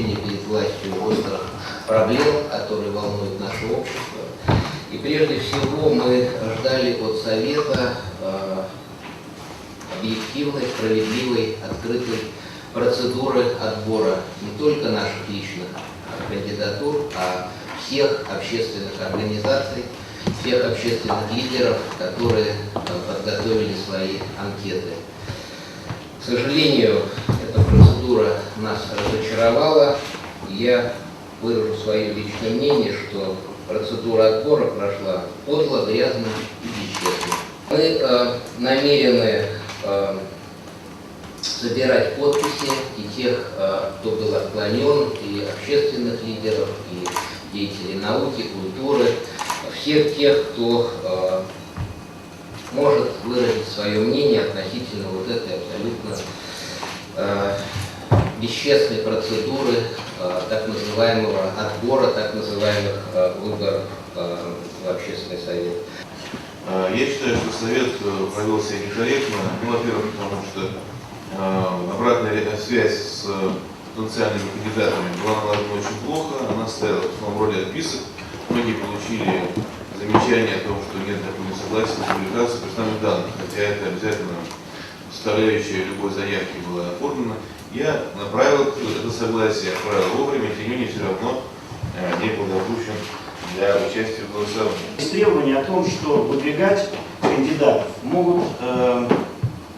решения перед властью острых проблем, которые волнуют наше общество. И прежде всего мы ждали от Совета объективной, справедливой, открытой процедуры отбора не только наших личных кандидатур, а всех общественных организаций, всех общественных лидеров, которые подготовили свои анкеты. К сожалению, эта процедура нас разочаровала. Я выражу свое личное мнение, что процедура отбора прошла подло, грязно и бесчестно. Мы намерены собирать подписи и тех, кто был отклонен, и общественных лидеров, и деятелей науки, культуры, всех тех, кто может выразить свое мнение относительно вот этой абсолютно бесчестной процедуры так называемого отбора, так называемых выборов в общественный совет. Я считаю, что совет провел себя некорректно. Ну, во-первых, потому что обратная связь с потенциальными кандидатами была налажена очень плохо. Она стояла в основном роли отписок. Многие получили замечание о том, что нет такого согласия с публикацией персональных данных, хотя это обязательно составляющая любой заявки была оформлена. Я направил это согласие, отправил вовремя, тем не менее все равно не был допущен для участия в голосовании. Есть требование о том, что выдвигать кандидатов могут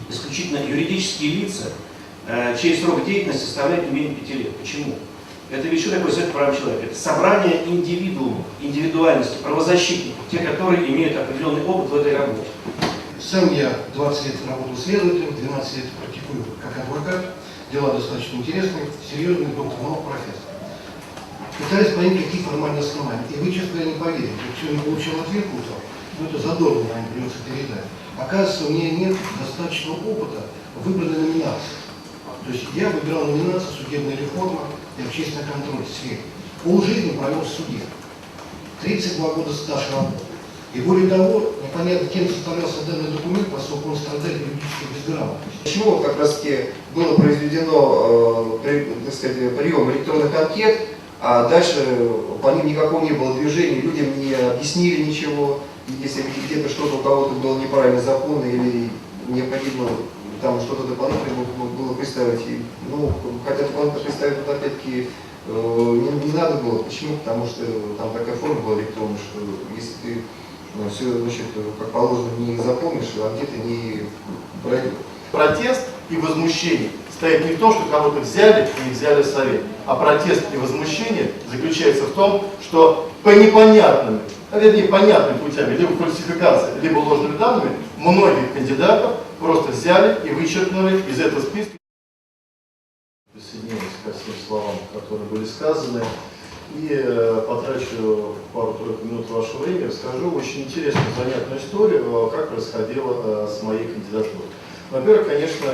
исключительно юридические лица, чей срок деятельности составляет не менее 5 лет. Почему? Это ведь что такое совет прав человека? Это собрание индивидуумов, индивидуальности, правозащитников, те, которые имеют определенный опыт в этой работе. Сам я 20 лет работал следователем, 12 лет практикую как адвокат. Дела достаточно интересные, серьезные, доктор наук, профессор. Пытались понять, какие формальные основания. И вы, честно говоря, не поверите. Я сегодня получил ответ утром, но это задорно, наверное, придется передать. Оказывается, у меня нет достаточного опыта выбранной номинации. То есть я выбирал номинацию «Судебная реформа» и «Общественный контроль» в сфере. Полжизни провел в суде. 32 года стаж работы. И более того, непонятно, кем составлялся данный документ, поскольку он страдает юридической безграмотностью. Почему как раз таки было произведено так сказать, прием электронных анкет, а дальше по ним никакого не было движения, людям не объяснили ничего, если где-то что-то у кого-то было неправильно заполнено или необходимо там что-то дополнительное было представить. И, ну, хотя дополнительно представить, вот опять-таки не надо было. Почему? Потому что там такая форма была электронная, что если ты все, значит, как положено, не запомнишь, анкеты не пройдут. Протест и возмущение стоит не в том, что кого-то взяли и не взяли в совет, а протест и возмущение заключается в том, что по непонятным, а вернее понятными путями, либо фальсификацией, либо ложными данными, многих кандидатов просто взяли и вычеркнули из этого списка. Присоединяюсь ко всем словам, которые были сказаны. И потрачу пару-тройку минут вашего времени, расскажу очень интересную, занятную историю, как происходило с моей кандидатурой. Во-первых, конечно,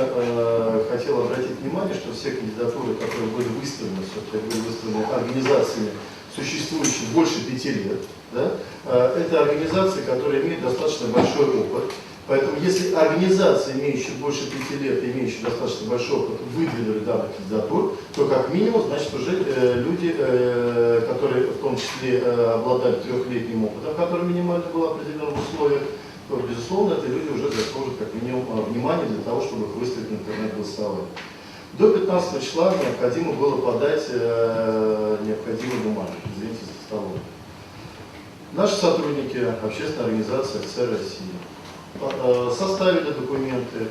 хотел обратить внимание, что все кандидатуры, которые были выставлены, все-таки были выставлены организациями, существующими больше 5 лет, да, это организации, которые имеют достаточно большой опыт. Поэтому, если организации, имеющие больше 5 лет, имеющие достаточно большой опыт, выдвинули данных кандидатур, то как минимум, значит, уже люди, которые в том числе обладали 3-летним опытом, который минимально был определен в условиях, то, безусловно, эти люди уже заслужат как минимум внимание для того, чтобы их выставить на интернет-голосование. До 15 числа необходимо было подать необходимые бумаги, извините за столом. Наши сотрудники общественной организации «Офицеры России» составили документы,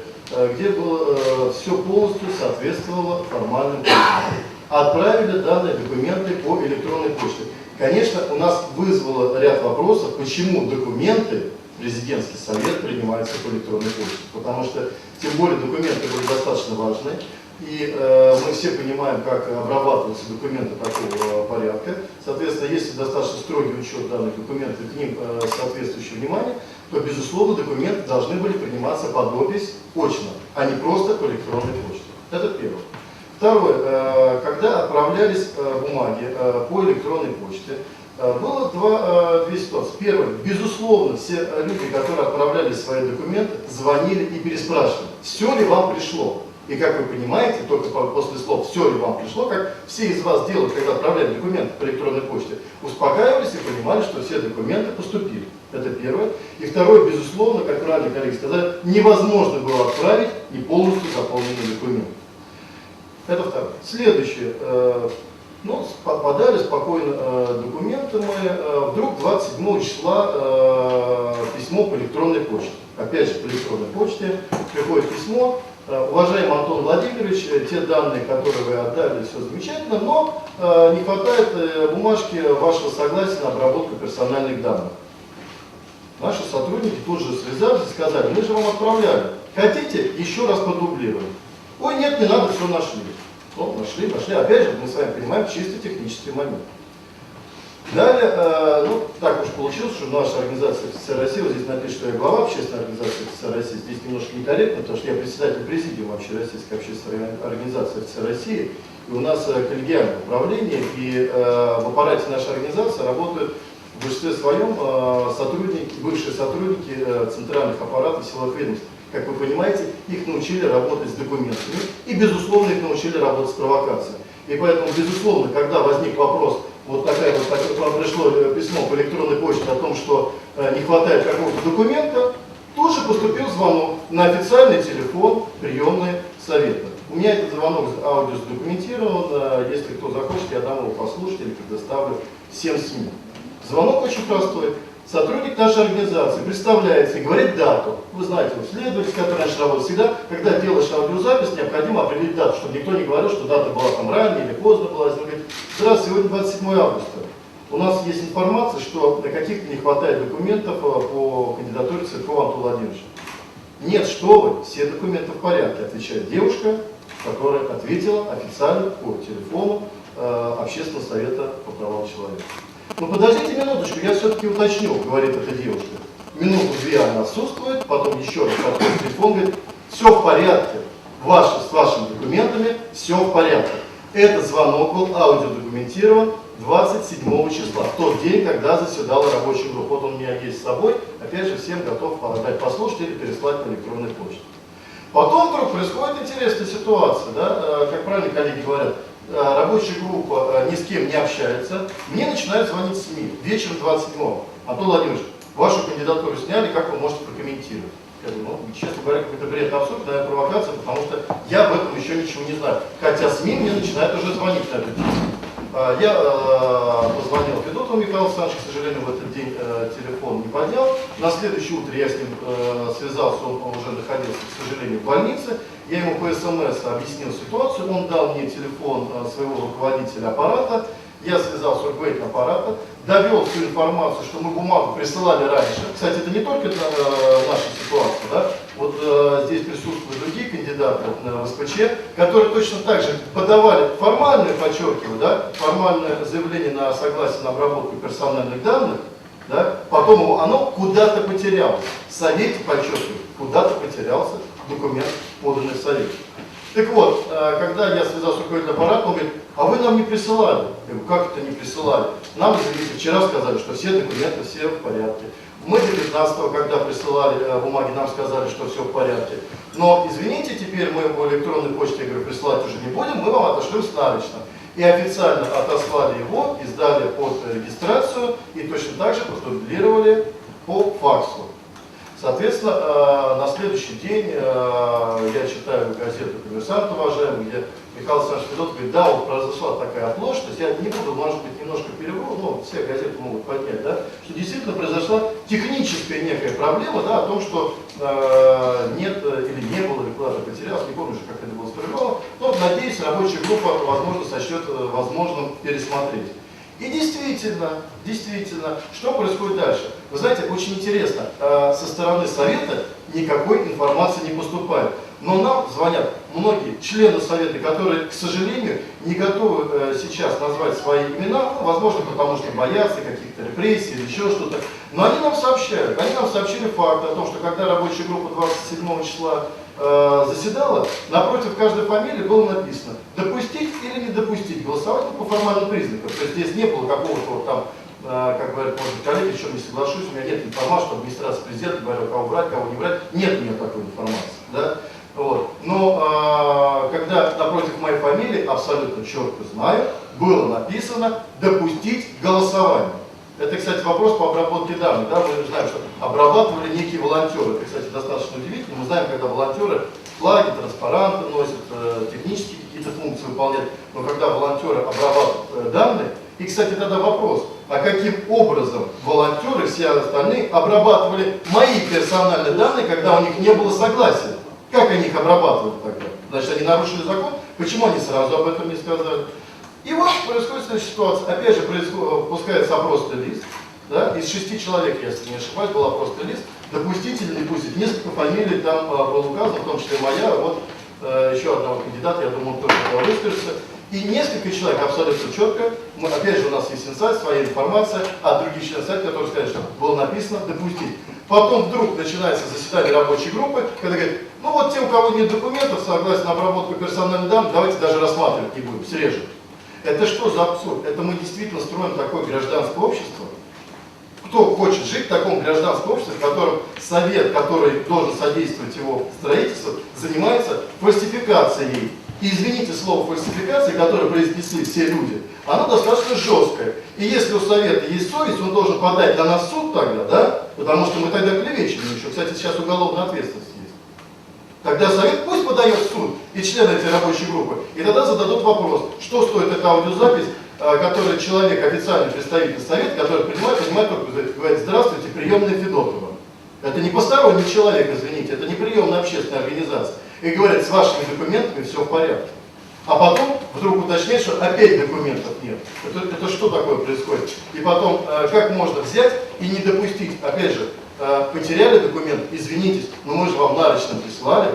где было все полностью соответствовало формальным требованиям. Отправили данные документы по электронной почте. Конечно, у нас вызвало ряд вопросов, почему документы президентский совет принимается по электронной почте. Потому что, тем более, документы были достаточно важны. И мы все понимаем, как обрабатываются документы такого порядка. Соответственно, если достаточно строгий учет данных документов, к ним соответствующее внимание, то, безусловно, документы должны были приниматься под опись очно, а не просто по электронной почте. Это первое. Второе. Когда отправлялись бумаги по электронной почте, было две ситуации. Первое. Безусловно, все люди, которые отправляли свои документы, звонили и переспрашивали, все ли вам пришло. И как вы понимаете, только после слов «все ли вам пришло», как все из вас делают, когда отправляли документы по электронной почте, успокаивались и понимали, что все документы поступили. Это первое. И второе, безусловно, как правильно коллеги сказали, невозможно было отправить не полностью заполненный документ. Это второе. Следующее. Ну, подали спокойно документы мы. Вдруг 27 числа письмо по электронной почте. Опять же, по электронной почте приходит письмо. Уважаемый Антон Владимирович, те данные, которые вы отдали, все замечательно, но не хватает бумажки вашего согласия на обработку персональных данных. Наши сотрудники тут же связались и сказали: мы же вам отправляли. Хотите, еще раз продублируем. Ой, нет, не надо, все нашли. Ну, нашли. Опять же, мы с вами понимаем чисто технический момент. Далее, ну, так уж получилось, что наша организация ФЦ России, вот здесь напишет, что я глава общественной организации ФЦ России, здесь немножко некорректно, потому что я председатель президиума Общероссийской общественной организации ФЦ России, и у нас коллегиальное управление, и в аппарате нашей организации работают в большинстве своем сотрудники, бывшие сотрудники центральных аппаратов силовых ведомств. Как вы понимаете, их научили работать с документами и, безусловно, их научили работать с провокацией. И поэтому, безусловно, когда возник вопрос, вот такое пришло письмо по электронной почте о том, что не хватает какого-то документа, тут же поступил звонок на официальный телефон приемной совета. У меня этот звонок аудио задокументирован, если кто захочет, я дам его послушать или предоставлю всем СМИ. Звонок очень простой. Сотрудник нашей организации представляется и говорит дату. Вы знаете, следователь, который раньше работал, всегда, когда делаешь аудиозапись, необходимо определить дату, чтобы никто не говорил, что дата была там ранее или поздно была. Он говорит: здравствуйте, сегодня 27 августа. У нас есть информация, что на каких-то не хватает документов по кандидатуре Цветкова Антона Владимировича. Нет, что вы, все документы в порядке, отвечает девушка, которая ответила официально по телефону Общественного совета по правам человека. Ну подождите минуточку, я все-таки уточню, говорит эта девушка. Минуту-две она отсутствует, потом еще раз подходит телефон, говорит: все в порядке, с вашими документами все в порядке. Этот звонок был аудиодокументирован 27 числа, в тот день, когда заседала рабочая группа. Вот он у меня есть с собой, опять же, всем готов подать послушать или переслать по электронной почте. Потом вдруг происходит интересная ситуация, да? Как правильно коллеги говорят, рабочая группа ни с кем не общается, мне начинают звонить СМИ вечером 27-го. Антон Владимирович, вашу кандидатуру сняли, как вы можете прокомментировать? Я думаю, ну, честно говоря, какой-то бред, абсурд, наверное, провокация, потому что я об этом еще ничего не знаю. Хотя СМИ мне начинают уже звонить на эту тему. Я позвонил Федотову Михаилу Александровичу, к сожалению, в этот день телефон не поднял. На следующее утро я с ним связался, он уже находился, к сожалению, в больнице. Я ему по СМС объяснил ситуацию, он дал мне телефон своего руководителя аппарата. Я связался с руководителем аппарата, довел всю информацию, что мы бумагу присылали раньше. Кстати, это не только наша ситуация, да? Вот здесь присутствуют другие кандидаты в СПЧ, которые точно так же подавали формальное, подчеркиваю, да, формальное заявление на согласие на обработку персональных данных, да? Потом оно куда-то потерялось. В Совете, подчеркиваю, куда-то потерялся документ, поданный в Совете. Так вот, когда я связался с руководителем аппарата, он говорит: а вы нам не присылали? Я говорю: как это не присылали? Нам, извините, вчера сказали, что все документы, все в порядке. Мы до 15-го, когда присылали бумаги, нам сказали, что все в порядке. Но, извините, теперь мы по электронной почте, я говорю, присылать уже не будем, мы вам отошлем с наличным. И официально отослали его, издали под регистрацию и точно так же продублировали по факсу. Соответственно, на следующий день я читаю газету «Коммерсант», уважаемый, где Михаил Александрович Федотов говорит: да, вот произошла такая оплошность, я не буду, может быть, немножко перевру, но все газеты могут поднять, да, что действительно произошла техническая некая проблема, да, о том, что нет или не было, или куда-то потерялось, не помню уже, как это было сформировано, но, надеюсь, рабочая группа, возможно, сочтет возможным пересмотреть. И действительно, что происходит дальше? Вы знаете, очень интересно, со стороны Совета никакой информации не поступает. Но нам звонят многие члены Совета, которые, к сожалению, не готовы сейчас назвать свои имена, ну, возможно, потому что боятся каких-то репрессий или еще что-то. Но они нам сообщают, они нам сообщили факт о том, что когда рабочая группа 27 числа заседала, напротив каждой фамилии было написано: допустить или не допустить голосовать по формальным признакам. То есть здесь не было какого-то вот там, как говорят, может быть, коллеги, еще не соглашусь, у меня нет информации, что администрация президента говорила, кого брать, кого не брать. Нет у меня такой информации. Да? Вот. Но когда напротив моей фамилии, абсолютно четко знаю, было написано «допустить голосование». Это, кстати, вопрос по обработке данных. Да? Мы знаем, что обрабатывали некие волонтеры. Это, кстати, достаточно удивительно. Мы знаем, когда волонтеры флаги, транспаранты носят, технические какие-то функции выполняют. Но когда волонтеры обрабатывают данные, и, кстати, тогда вопрос, а каким образом волонтеры, все остальные, обрабатывали мои персональные данные, когда у них не было согласия? Как они их обрабатывали тогда? Значит, они нарушили закон? Почему они сразу об этом не сказали? И вот происходит следующая ситуация. Опять же, пускается опросный лист. Да? Из 6 человек, если не ошибаюсь, был опросный лист. Допустить или не пустить. Несколько фамилий там было указано, в том числе моя. Вот еще одного кандидата, я думаю, тоже выскажется. И несколько человек абсолютно четко, опять же у нас есть инсайт, своя информация, от других членов сайта, которые сказали, что было написано «допустить». Потом вдруг начинается заседание рабочей группы, когда говорят, ну вот те, у кого нет документов, согласно на обработку персональных данных, давайте даже рассматривать не будем, срежем. Это что за абсурд? Это мы действительно строим такое гражданское общество? Кто хочет жить в таком гражданском обществе, в котором совет, который должен содействовать его строительству, занимается фальсификацией? И извините, слово фальсификация, которое произнесли все люди, оно достаточно жесткое. И если у совета есть совесть, он должен подать на нас в суд тогда, да? Потому что мы тогда клевещем еще. Кстати, сейчас уголовная ответственность есть. Тогда совет пусть подает в суд и члены этой рабочей группы, и тогда зададут вопрос, что стоит эта аудиозапись, который человек, официальный представитель совета, который понимает только говорит «Здравствуйте, приемная Федотова». Это не посторонний человек, извините, это не приемная общественная организация. И говорят, с вашими документами все в порядке. А потом вдруг уточняют, что опять документов нет. Это что такое происходит? И потом, как можно взять и не допустить, опять же, потеряли документ, извинитесь, но мы же вам нарочно прислали,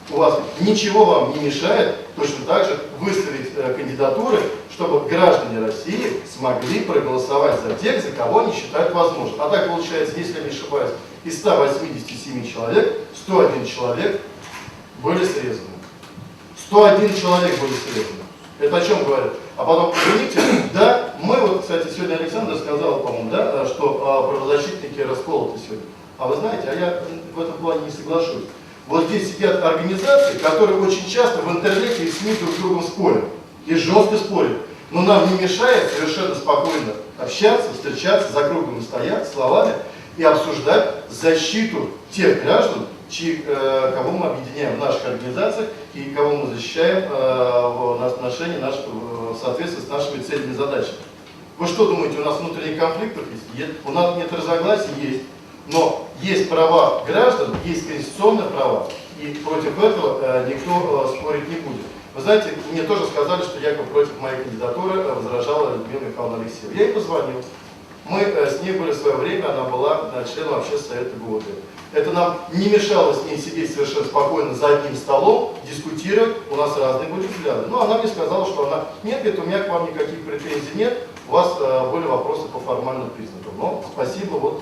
у вас ничего вам не мешает точно так же выставить кандидатуры, чтобы граждане России смогли проголосовать за тех, за кого они считают возможным. А так получается, если я не ошибаюсь, из 187 человек, 101 человек были срезаны. 101 человек были срезаны. Это о чем говорит? А потом, извините, да, мы вот, кстати, сегодня Александр сказал, по-моему, да, что правозащитники расколоты сегодня. А вы знаете, а я в этом плане не соглашусь. Вот здесь сидят организации, которые очень часто в интернете и СМИ друг с другом спорят. И жестко спорят. Но нам не мешает совершенно спокойно общаться, встречаться, за кругом стоять, словами и обсуждать защиту тех граждан, кого мы объединяем в наших организациях и кого мы защищаем в отношении в соответствии с нашими целями и задачами. Вы что думаете, у нас внутренних конфликтов есть? У нас нет разногласий? Есть. Но есть права граждан, есть конституционные права, и против этого никто спорить не будет. Вы знаете, мне тоже сказали, что якобы против моей кандидатуры возражала Людмила Михайловна Алексеева. Я ей позвонил. Мы с ней были в свое время, она была членом общественного совета ГУОТ. Это нам не мешало с ней сидеть совершенно спокойно за одним столом, дискутировать, у нас разные были взгляды. Но она мне сказала, что она, нет, говорит, у меня к вам никаких претензий нет, у вас были вопросы по формальным признакам. Но спасибо, вот,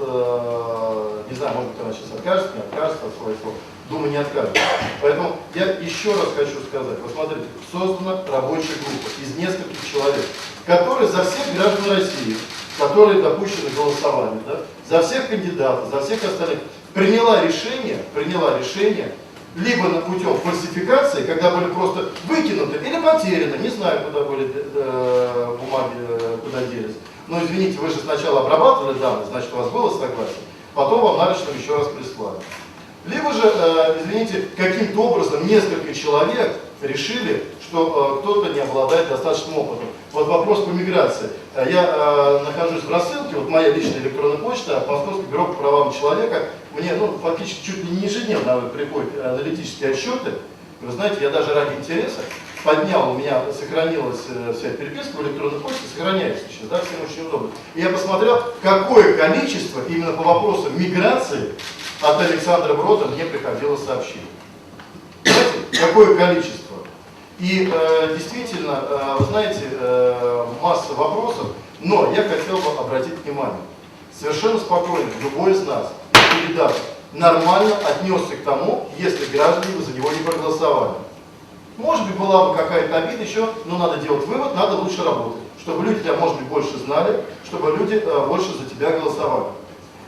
не знаю, может быть, она сейчас откажется, не откажется от своих слов, думаю, не откажется. Поэтому я еще раз хочу сказать, вот смотрите, создана рабочая группа из нескольких человек, которые за всех граждан России, которые допущены к голосованию, да, за всех кандидатов, за всех остальных, приняла решение либо путем фальсификации, когда были просто выкинуты или потеряны, не знаю, куда были бумаги, куда делись. Но извините, вы же сначала обрабатывали данные, значит, у вас было согласие, потом вам нарочно еще раз прислали. Либо же, извините, каким-то образом несколько человек решили, что кто-то не обладает достаточным опытом. Вот вопрос по миграции. Я нахожусь в рассылке, вот моя личная электронная почта от Московского бюро по правам человека. Мне фактически чуть ли не ежедневно приходят аналитические отчеты. Вы знаете, я даже ради интереса поднял, у меня сохранилась вся переписка в электронной почте, сохраняется сейчас, да, всем очень удобно. И я посмотрел, какое количество именно по вопросам миграции от Александра Брода мне приходило сообщение. Знаете, какое количество? И действительно, вы знаете, масса вопросов, но я хотел бы обратить внимание. Совершенно спокойно любой из нас, кандидат, нормально отнесся к тому, если граждане бы за него не проголосовали. Может быть, была бы какая-то обида еще, но надо делать вывод, надо лучше работать, чтобы люди тебя, может быть, больше знали, чтобы люди больше за тебя голосовали.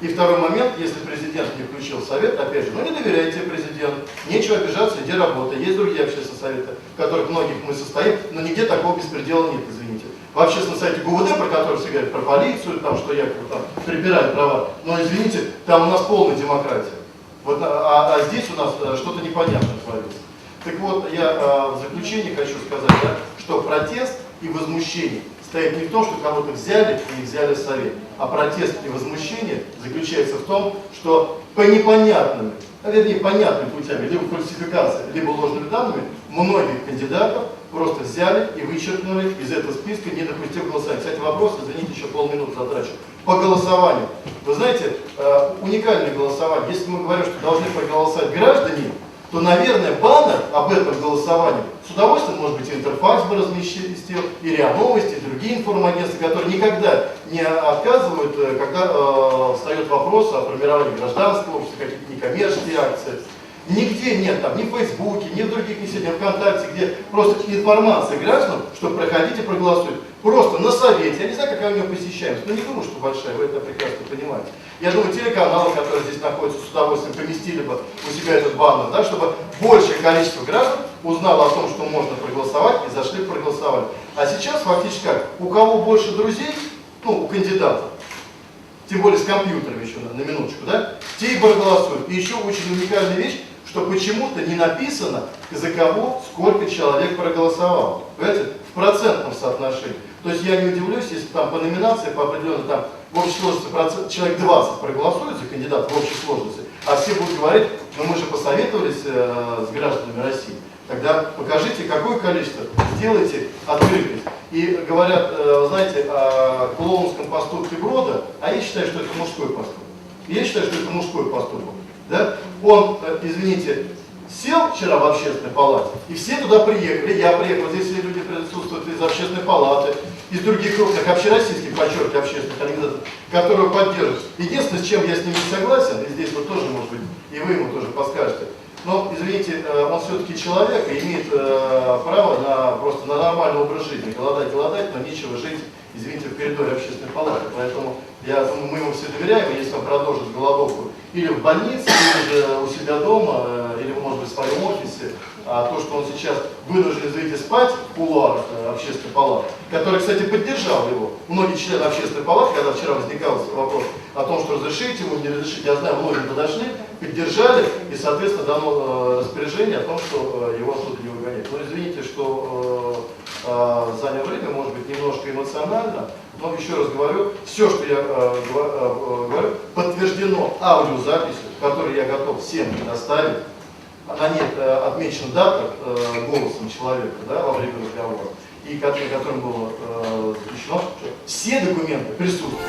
И второй момент, если президент не включил в совет, опять же, ну не доверяйте президенту, нечего обижаться, где работа. Есть другие общественные советы, в которых многих мы состоим, но нигде такого беспредела нет, извините. В общественном совете ГУВД, про который все говорят, про полицию, там, что якобы там прибирают права, но извините, там у нас полная демократия. Вот, а здесь у нас что-то непонятное творится. Так вот, я в заключение хочу сказать, да, что протест и возмущение стоит не в том, что кого-то взяли и не взяли в совет, а протест и возмущение заключается в том, что по непонятным, вернее понятными путями, либо фальсификацией, либо ложными данными, многих кандидатов просто взяли и вычеркнули из этого списка, не допустив голосования. Кстати, вопрос, извините, еще полминуты затрачу. По голосованию. Вы знаете, уникальное голосование. Если мы говорим, что должны проголосовать граждане, то, наверное, баннер об этом голосовании с удовольствием, может быть, Интерфакс бы разместил, и РИА Новости, и другие информагентства, которые никогда не отказывают, когда встает вопрос о формировании гражданского общества, какие-то некоммерческие акции. Нигде нет, там, ни в Фейсбуке, ни в других сетях, ни ВКонтакте, где просто информация гражданам, что проходите, проголосуйте. Просто на совете. Я не знаю, какая у него посещаемость, но не думаю, что большая, вы это прекрасно понимаете. Я думаю, телеканалы, которые здесь находятся, с удовольствием поместили бы у себя этот баннер, да, чтобы большее количество граждан узнало о том, что можно проголосовать, и зашли проголосовали. А сейчас фактически как? У кого больше друзей, ну, у кандидатов, тем более с компьютером еще на минуточку, да, те и проголосуют. И еще очень уникальная вещь, что почему-то не написано, за кого сколько человек проголосовало. Понимаете? В процентном соотношении. То есть я не удивлюсь, если там по номинации, по определенной, там в общей сложности человек 20 проголосует за кандидата в общей сложности, а все будут говорить, ну мы же посоветовались с гражданами России. Тогда покажите, какое количество, сделайте открытость. И говорят, знаете, о клоунском поступке Брода, а я считаю, что это мужской поступок. Я считаю, что это мужской поступок. Да? Он, извините, сел вчера в общественной палате, и все туда приехали. Я приехал, здесь все люди присутствуют из общественной палаты, из других крупных общероссийских, подчеркиваю, общественных организаций, которые поддерживают. Единственное, с чем я с ним не согласен, и здесь вот тоже, может быть, и вы ему тоже подскажете, но, извините, он все-таки человек и имеет право просто на нормальный образ жизни. Голодать, но нечего жить, извините, в коридоре общественной палаты. Поэтому я думаю, мы ему все доверяем, и если он продолжит голодовку или в больнице, или же у себя дома, или, может быть, в своем офисе, а то, что он сейчас вынужден выйти спать в кулуарах общественной палаты, который, кстати, поддержал его. Многие члены общественной палаты, когда вчера возникал вопрос о том, что разрешить ему, не разрешить, я знаю, многие подошли, поддержали, и, соответственно, дано распоряжение о том, что его оттуда не выгонять. Но извините, что занял время, может быть, немножко эмоционально, но еще раз говорю, все, что я говорю, подтверждено аудиозаписью, которую я готов всем предоставить. На ней отмечена дата голосом человека, да, во время разговора, и которым было заключено, что все документы присутствуют.